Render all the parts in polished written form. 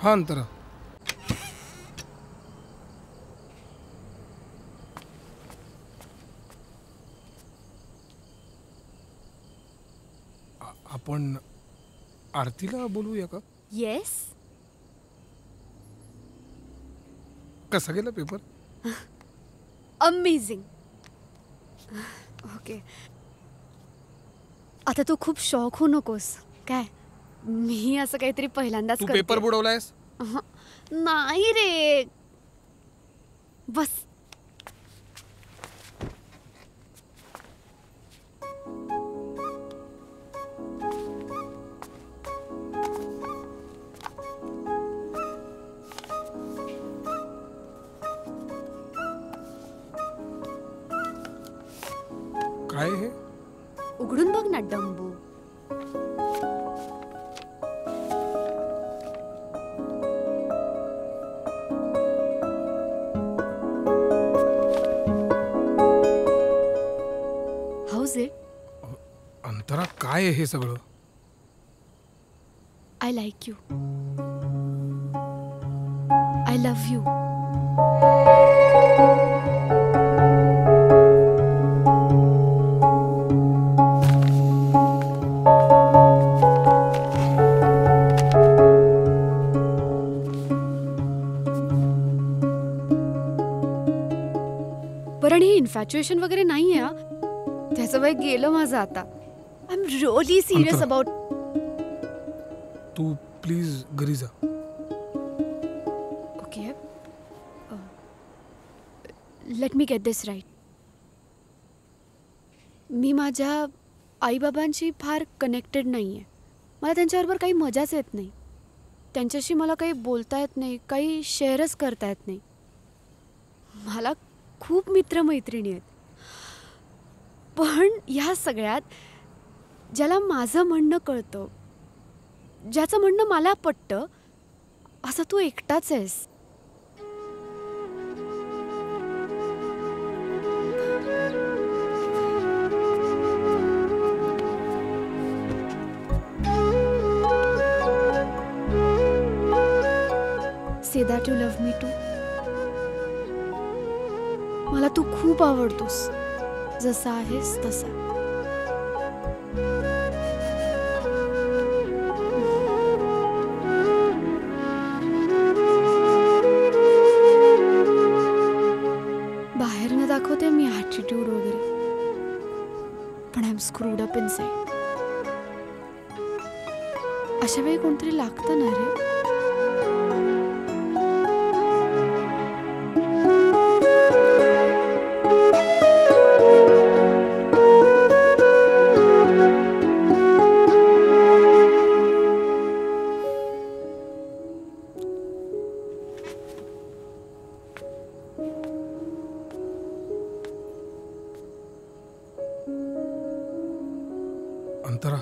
हा अंतरा. आपण आरतीला बोलूया का? येस. कसा गेला पेपर? अमेझिंग. ओके, आता तू खूप शॉक होऊ नकोस. काय मी असं काहीतरी पहिल्यांदाच तू करते. पेपर बुडवलायस? नाही रे, बस. काय हे? उघडून बघ ना डंबू. House it? अंतरा काय आहे हे सगळं? I like you. I love you. पण हे इन्फॅच्युएशन वगैरे नाहीये हा. त्याचं वय गेलं माझं आता. I am really serious Antara. About. तू प्लीज घरी जा. Okay, let me get this right. मी माझ्या आईबाबांशी फार कनेक्टेड नाही आहे. मला त्यांच्याबरोबर काही मजाच येत नाही. त्यांच्याशी मला काही बोलता येत नाही, काही शेअरच करता येत नाही. मला खूप मित्रमैत्रिणी आहेत, पण ह्या सगळ्यात ज्याला माझं म्हणणं कळतं, ज्याचं म्हणणं मला पटतं, असं तू एकटाच आहेस. Say that you love me too. मला तू खूप आवडतोस, जसा आहेस तसा. बाहेरनं दाखवते मी ॲटिट्यूड वगैरे, पण I am screwed up inside. अशा वेळी कोणतरी लागतं ना रे. अंतरा,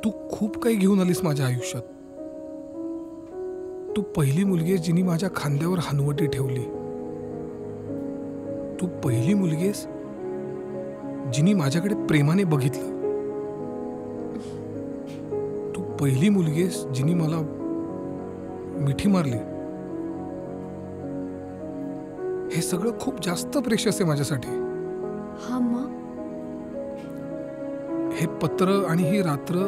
तू खूप काही घेऊन आलीस माझ्या आयुष्यात. तू पहिली मुलगी आहेस जिने माझ्या खांद्यावर हनवटी ठेवली. तू पहिली मुलगी आहेस जिने माझ्याकडे प्रेमाने बघितलं. तू पहिली मुलगी आहेस जिने मला मिठी मारली. हे सगळं खूप जास्त प्रेशियस आहे माझ्यासाठी. हा मग? हे पत्र आणि ही रात्र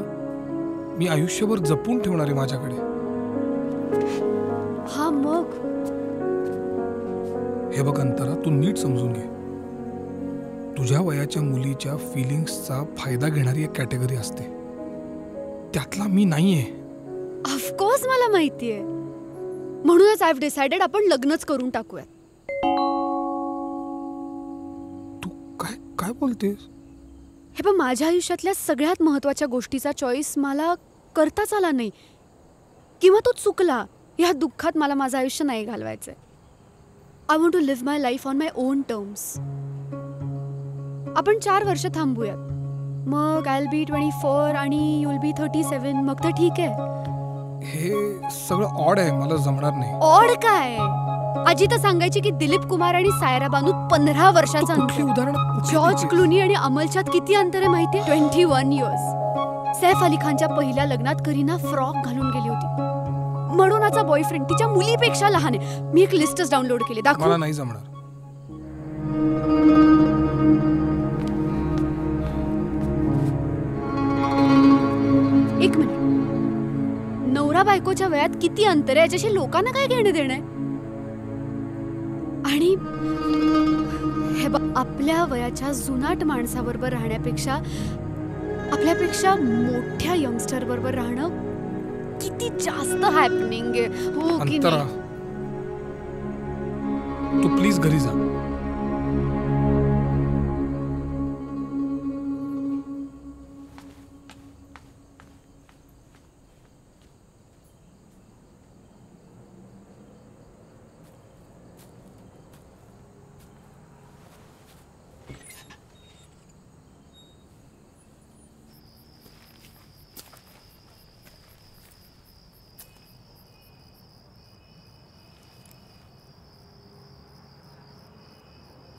मी आयुष्यभर जपून ठेवणार आहे माझ्याकडे. हा मग? हे बघ अंतरा, तू नीट समजून घे. तुझ्या वयाच्या मुलीच्या फिलिंग्सचा फायदा घेणारी एक कॅटेगरी असते, त्यातला मी नाहीये. ऑफकोर्स मला माहितीये. म्हणूनच आय हॅव डिसाइडेड आपण लग्नच करून टाकूयात. तू काय काय बोलतेस? हे पण माझ्या आयुष्यातल्या सगळ्यात महत्त्वाच्या गोष्टीचा चॉईस मला करताच आला नाही, किंवा तो चुकला. या दुःखात मला माझं आयुष्य नाही घालवायचंय. I want to live my life on my own terms. आपण 4 वर्ष थांबूयात. मग आय विल बी 24 आणि यू विल बी 37. मग तर ठीक आहे. हे सगळं ऑड आहे, मला जमणार नाही. ऑड काय? आजी तर सांगायची की दिलीप कुमार आणि सायरा बानूत 15 वर्षाचा अंतर. उदाहरण जॉर्ज क्लूनी आणि अमलच्यात किती अंतर आहे माहितीये? 21 इयर्स. सैफ अली खानच्या पहिल्या लग्नात करीना फ्रॉक घालून गेली होती. मडोनाचा बॉयफ्रेंड तिच्या मुलीपेक्षा लहान आहे. मी एक लिस्टच डाउनलोड केली, दाखव. मला नाही जमणार. एक मिनिट. नवरा बायकोच्या वयात किती अंतर आहे याच्याशी लोकांना काय घेणं देणं आहे? आणि हे आपल्या वयाच्या जुनाट माणसाबरोबर राहण्यापेक्षा आपल्यापेक्षा मोठ्या यंगस्टर बरोबर राहणं किती जास्त हॅपनिंग आहे, हो की अंतरा, नाही? तू प्लीज घरी जा.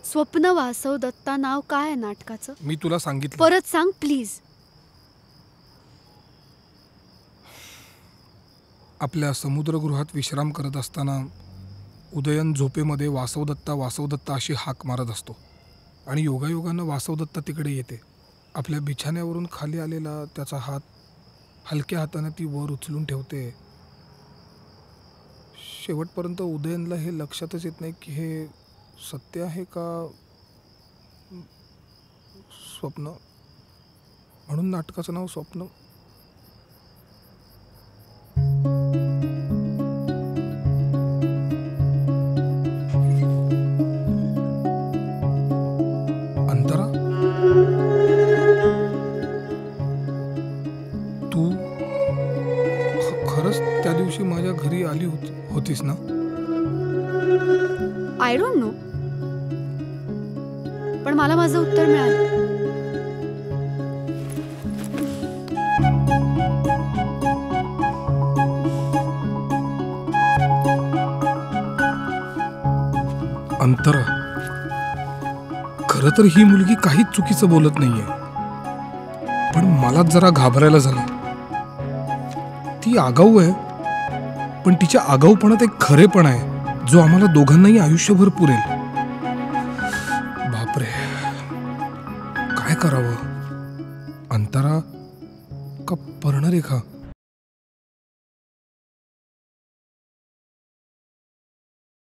स्वप्न वासव दत्ता नाव काय आहे नाटकाचं? मी तुला सांगितलं. परत सांग प्लीज. आपल्या समुद्रगृहात विश्राम करत असताना उदयन झोपेमध्ये वासवदत्ता अशी हाक मारत असतो आणि योगायोगानं वासवदत्ता तिकडे येते. आपल्या बिछाण्यावरून खाली आलेला त्याचा हात हलक्या हाताने ती वर उचलून ठेवते. शेवटपर्यंत उदयनला हे लक्षातच येत नाही की हे सत्य आहे का स्वप्न. म्हणून नाटकाचं नाव स्वप्न. अंतरा, तू खरंच त्या दिवशी माझ्या घरी आली होतीस ना? आय डोंट नो, पण मला माझं उत्तर मिळालं. अंतरा, खरं तर ही मुलगी काहीच चुकीचं बोलत नाहीये, पण मलाच जरा घाबरायला झालं. ती आगाऊ आहे, पण तिच्या आगाऊपणात एक खरेपण आहे जो आम्हाला दोघांनाही आयुष्यभर पुरेल. बापरे, काय करावं? अंतरा का पर्णरेखा?